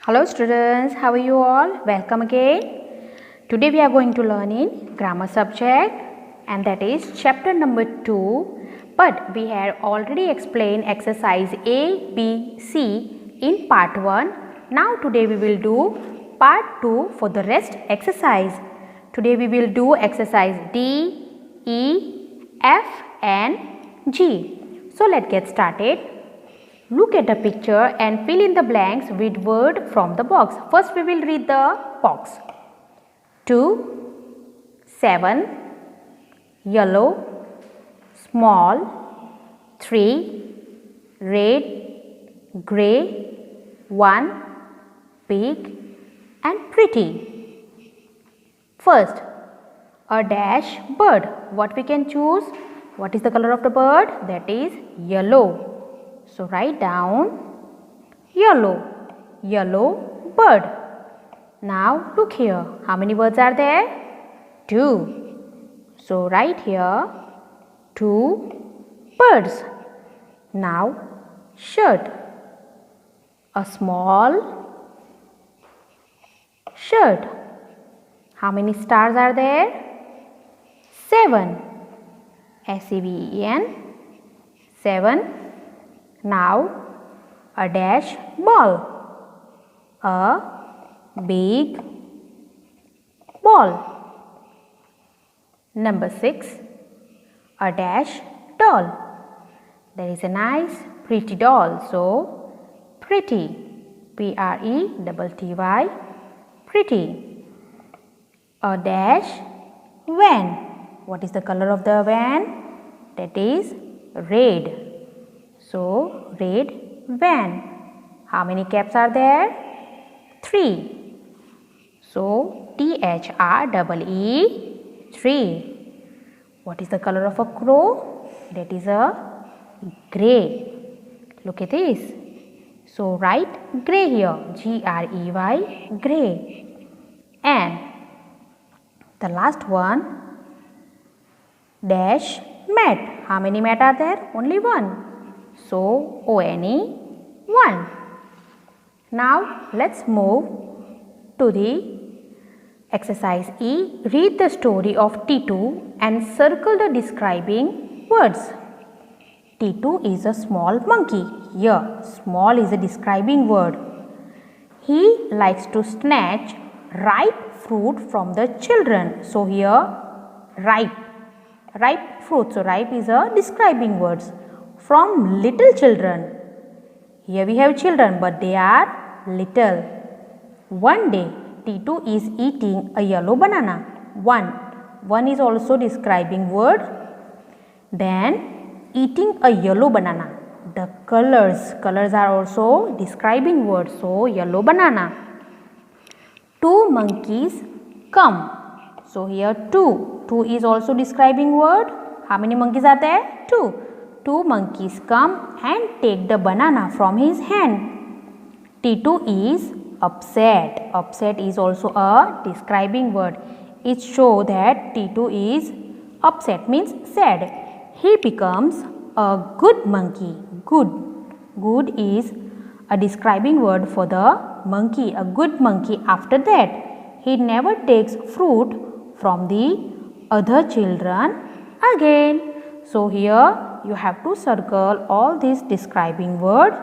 Hello students, how are you all? Welcome again. Today we are going to learn in grammar subject and that is chapter number 2. But we have already explained exercise A, B, C in part 1. Now today we will do part 2 for the rest exercise. Today we will do exercise D, E, F and G. So let's get started. Look at the picture and fill in the blanks with word from the box. First we will read the box. 2, 7, yellow, small, 3, red, grey, 1, big and pretty. First, a dash bird. What we can choose? What is the color of the bird? That is yellow. So write down yellow, yellow bird. Now look here, how many birds are there? 2. So write here 2 birds. Now shirt, a small shirt. How many stars are there? 7. S-E-V-E-N, 7. Now a dash ball, a big ball. Number 6, a dash doll. There is a nice pretty doll, so pretty, P-R-E-T-T-Y, pretty. A dash van. What is the color of the van? That is red. So, red van. How many caps are there? 3. So, T-H-R-E-E, 3. What is the color of a crow? That is a grey. Look at this. So, write grey here, G-R-E-Y, grey. And the last one, dash mat. How many mat are there? Only one. So, O-N-E, 1. Now, let's move to the exercise E. Read the story of T2 and circle the describing words. T2 is a small monkey. Here, small is a describing word. He likes to snatch ripe fruit from the children. So, here, ripe fruit. So, ripe is a describing words. From little children. Here we have children, but they are little. One day, T2 is eating a yellow banana. One is also describing word. Then, eating a yellow banana. The colors are also describing words. So, yellow banana. 2 monkeys come. So, here 2 is also describing word. How many monkeys are there? 2. 2 monkeys come and take the banana from his hand. T2 is upset. Upset is also a describing word. It shows that T2 is upset, means sad. He becomes a good monkey. Good is a describing word for the monkey, a good monkey. After that, he never takes fruit from the other children again. So, here you have to circle all these describing words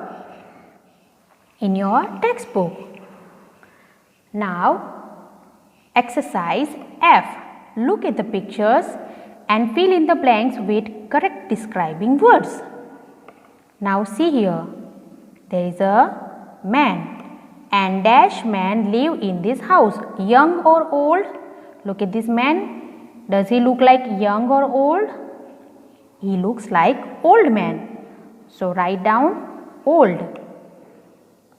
in your textbook. Now, exercise F. Look at the pictures and fill in the blanks with correct describing words. Now, see here. There is a man and dash man live in this house. Young or old? Look at this man. Does he look like young or old? He looks like old man. So, write down old.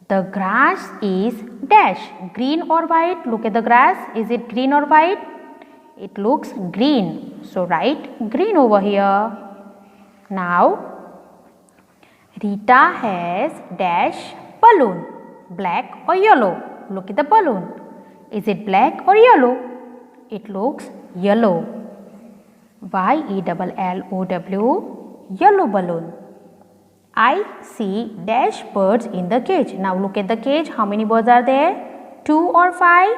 The grass is dash. Green or white? Look at the grass. Is it green or white? It looks green. So, write green over here. Now, Rita has dash balloon. Black or yellow? Look at the balloon. Is it black or yellow? It looks yellow. Y-E-L-L-O-W, yellow balloon. I see dash birds in the cage. Now look at the cage. How many birds are there? 2 or 5?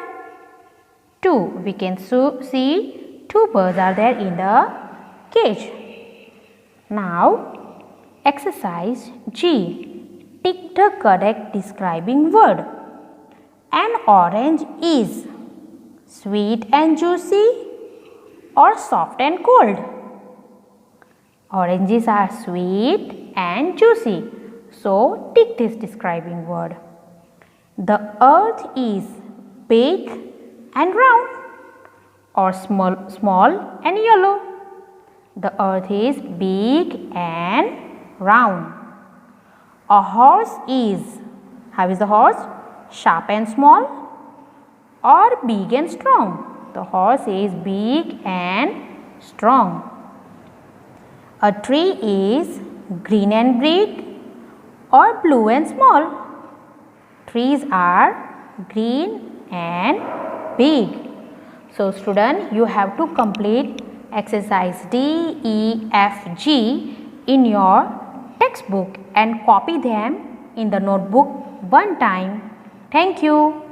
2. We can see 2 birds are there in the cage. Now exercise G. Tick the correct describing word. An orange is sweet and juicy or soft and cold? Oranges are sweet and juicy. So tick this describing word. The earth is big and round or small and yellow? The earth is big and round. A horse is, how is the horse? Sharp and small or big and strong? The horse is big and strong. A tree is green and big or blue and small? Trees are green and big. So student, you have to complete exercise D, E, F, G in your textbook and copy them in the notebook one time. Thank you.